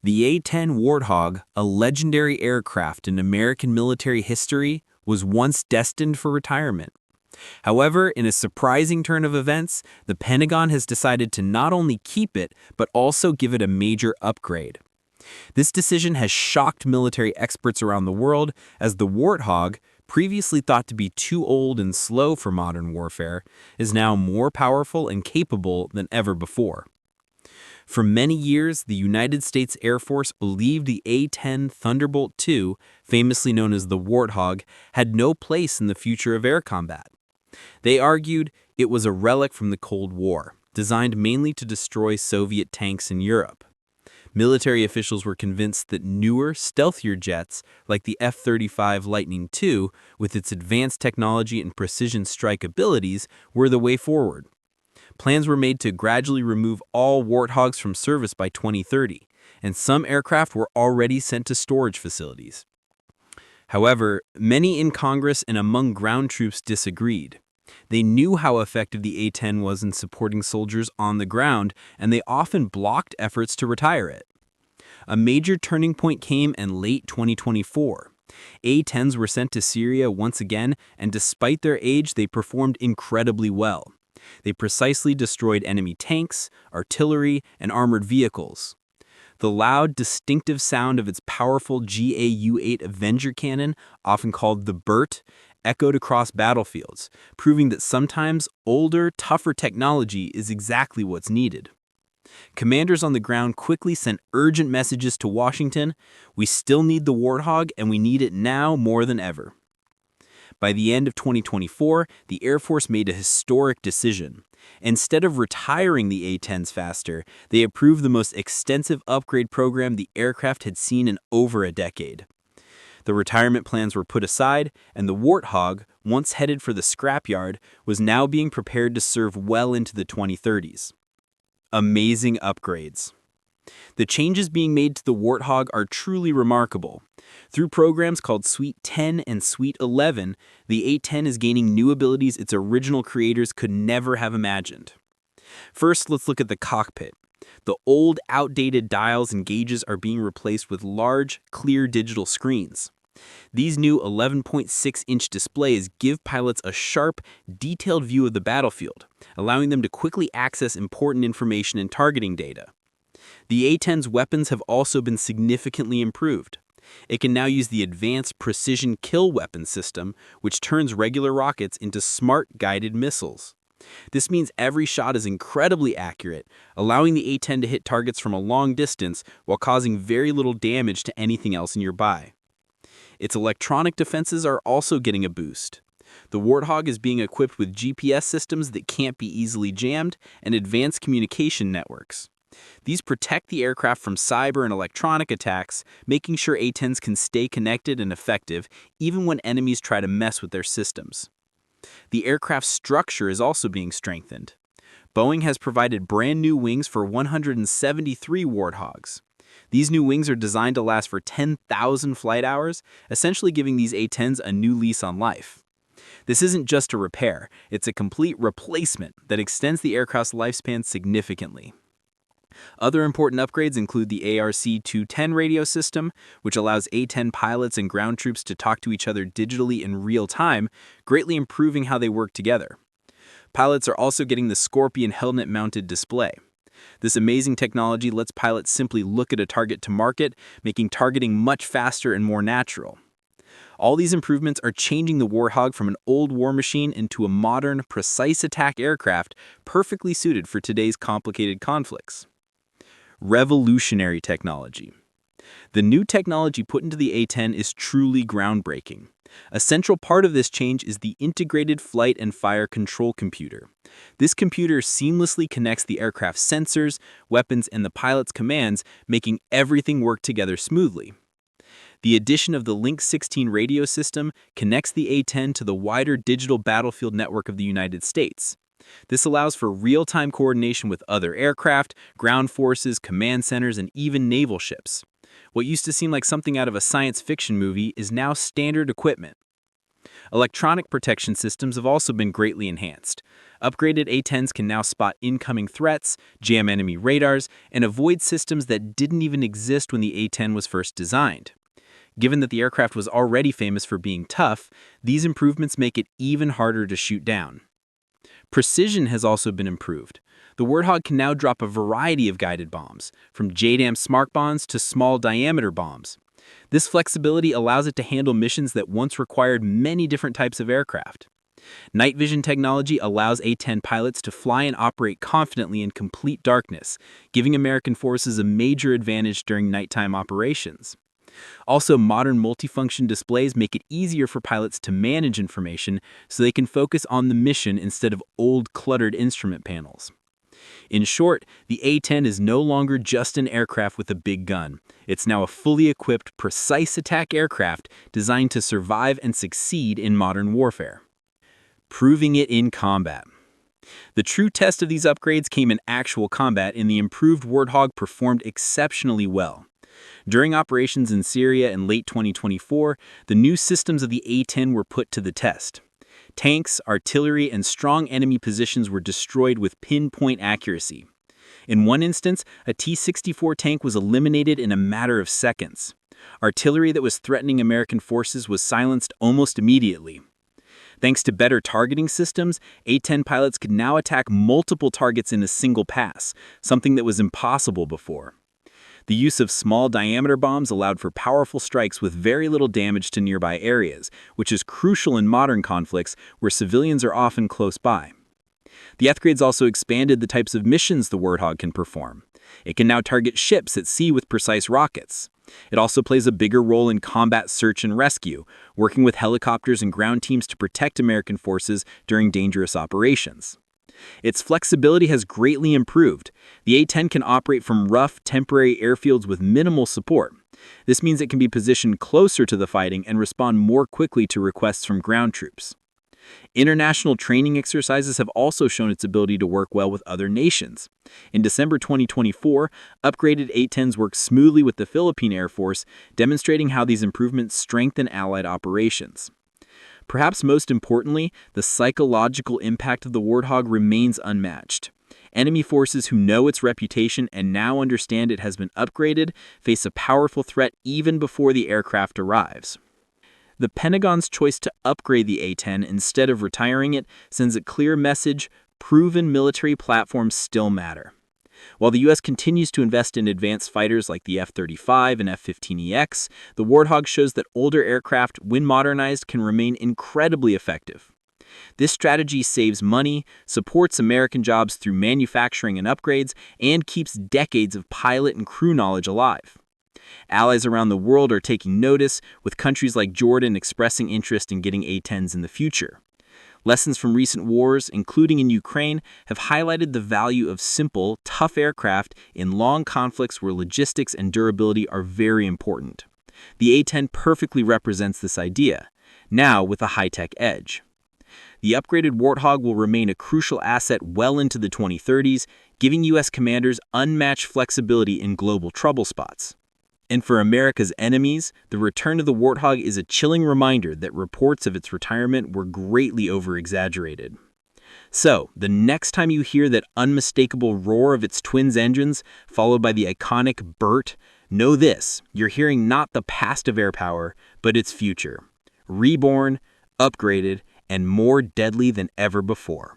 The A-10 Warthog, a legendary aircraft in American military history, was once destined for retirement. However, in a surprising turn of events, the Pentagon has decided to not only keep it, but also give it a major upgrade. This decision has shocked military experts around the world, as the Warthog, previously thought to be too old and slow for modern warfare, is now more powerful and capable than ever before. For many years, the United States Air Force believed the A-10 Thunderbolt II, famously known as the Warthog, had no place in the future of air combat. They argued it was a relic from the Cold War, designed mainly to destroy Soviet tanks in Europe. Military officials were convinced that newer, stealthier jets, like the F-35 Lightning II, with its advanced technology and precision strike abilities, were the way forward. Plans were made to gradually remove all Warthogs from service by 2030, and some aircraft were already sent to storage facilities. However, many in Congress and among ground troops disagreed. They knew how effective the A-10 was in supporting soldiers on the ground, and they often blocked efforts to retire it. A major turning point came in late 2024. A-10s were sent to Syria once again, and despite their age, they performed incredibly well. They precisely destroyed enemy tanks, artillery, and armored vehicles. The loud, distinctive sound of its powerful GAU-8 Avenger cannon, often called the brrrt, echoed across battlefields, proving that sometimes older, tougher technology is exactly what's needed. Commanders on the ground quickly sent urgent messages to Washington: "We still need the Warthog, and we need it now more than ever." By the end of 2024, the Air Force made a historic decision. Instead of retiring the A-10s faster, they approved the most extensive upgrade program the aircraft had seen in over a decade. The retirement plans were put aside, and the Warthog, once headed for the scrapyard, was now being prepared to serve well into the 2030s. Amazing upgrades. The changes being made to the Warthog are truly remarkable. Through programs called Suite 10 and Suite 11, the A-10 is gaining new abilities its original creators could never have imagined. First, let's look at the cockpit. The old, outdated dials and gauges are being replaced with large, clear digital screens. These new 11.6-inch displays give pilots a sharp, detailed view of the battlefield, allowing them to quickly access important information and targeting data. The A-10's weapons have also been significantly improved. It can now use the Advanced Precision Kill Weapon System, which turns regular rockets into smart guided missiles. This means every shot is incredibly accurate, allowing the A-10 to hit targets from a long distance while causing very little damage to anything else nearby. Its electronic defenses are also getting a boost. The Warthog is being equipped with GPS systems that can't be easily jammed and advanced communication networks. These protect the aircraft from cyber and electronic attacks, making sure A-10s can stay connected and effective even when enemies try to mess with their systems. The aircraft's structure is also being strengthened. Boeing has provided brand new wings for 173 Warthogs. These new wings are designed to last for 10,000 flight hours, essentially giving these A-10s a new lease on life. This isn't just a repair, it's a complete replacement that extends the aircraft's lifespan significantly. Other important upgrades include the ARC-210 radio system, which allows A-10 pilots and ground troops to talk to each other digitally in real time, greatly improving how they work together. Pilots are also getting the Scorpion helmet-mounted display. This amazing technology lets pilots simply look at a target to market, making targeting much faster and more natural. All these improvements are changing the Warthog from an old war machine into a modern, precise attack aircraft perfectly suited for today's complicated conflicts. Revolutionary technology. The new technology put into the A-10 is truly groundbreaking. A central part of this change is the Integrated Flight and Fire Control Computer. This computer seamlessly connects the aircraft's sensors, weapons, and the pilot's commands, making everything work together smoothly. The addition of the Link 16 radio system connects the A-10 to the wider digital battlefield network of the United States. This allows for real-time coordination with other aircraft, ground forces, command centers, and even naval ships. What used to seem like something out of a science fiction movie is now standard equipment. Electronic protection systems have also been greatly enhanced. Upgraded A-10s can now spot incoming threats, jam enemy radars, and avoid systems that didn't even exist when the A-10 was first designed. Given that the aircraft was already famous for being tough, these improvements make it even harder to shoot down. Precision has also been improved. The Warthog can now drop a variety of guided bombs, from JDAM smart bombs to small diameter bombs. This flexibility allows it to handle missions that once required many different types of aircraft. Night vision technology allows A-10 pilots to fly and operate confidently in complete darkness, giving American forces a major advantage during nighttime operations. Also, modern multifunction displays make it easier for pilots to manage information so they can focus on the mission instead of old, cluttered instrument panels. In short, the A-10 is no longer just an aircraft with a big gun. It's now a fully equipped, precise attack aircraft designed to survive and succeed in modern warfare. Proving it in combat. The true test of these upgrades came in actual combat, and the improved Warthog performed exceptionally well. During operations in Syria in late 2024, the new systems of the A-10 were put to the test. Tanks, artillery, and strong enemy positions were destroyed with pinpoint accuracy. In one instance, a T-64 tank was eliminated in a matter of seconds. Artillery that was threatening American forces was silenced almost immediately. Thanks to better targeting systems, A-10 pilots could now attack multiple targets in a single pass, something that was impossible before. The use of small diameter bombs allowed for powerful strikes with very little damage to nearby areas, which is crucial in modern conflicts where civilians are often close by. The upgrades also expanded the types of missions the Warthog can perform. It can now target ships at sea with precise rockets. It also plays a bigger role in combat search and rescue, working with helicopters and ground teams to protect American forces during dangerous operations. Its flexibility has greatly improved. The A-10 can operate from rough, temporary airfields with minimal support. This means it can be positioned closer to the fighting and respond more quickly to requests from ground troops. International training exercises have also shown its ability to work well with other nations. In December 2024, upgraded A-10s worked smoothly with the Philippine Air Force, demonstrating how these improvements strengthen Allied operations. Perhaps most importantly, the psychological impact of the Warthog remains unmatched. Enemy forces who know its reputation and now understand it has been upgraded face a powerful threat even before the aircraft arrives. The Pentagon's choice to upgrade the A-10 instead of retiring it sends a clear message: proven military platforms still matter. While the U.S. continues to invest in advanced fighters like the F-35 and F-15EX, the Warthog shows that older aircraft, when modernized, can remain incredibly effective. This strategy saves money, supports American jobs through manufacturing and upgrades, and keeps decades of pilot and crew knowledge alive. Allies around the world are taking notice, with countries like Jordan expressing interest in getting A-10s in the future. Lessons from recent wars, including in Ukraine, have highlighted the value of simple, tough aircraft in long conflicts where logistics and durability are very important. The A-10 perfectly represents this idea, now with a high-tech edge. The upgraded Warthog will remain a crucial asset well into the 2030s, giving U.S. commanders unmatched flexibility in global trouble spots. And for America's enemies, the return of the Warthog is a chilling reminder that reports of its retirement were greatly over-exaggerated. So, the next time you hear that unmistakable roar of its twins' engines, followed by the iconic brrrt, know this: you're hearing not the past of air power, but its future. Reborn, upgraded, and more deadly than ever before.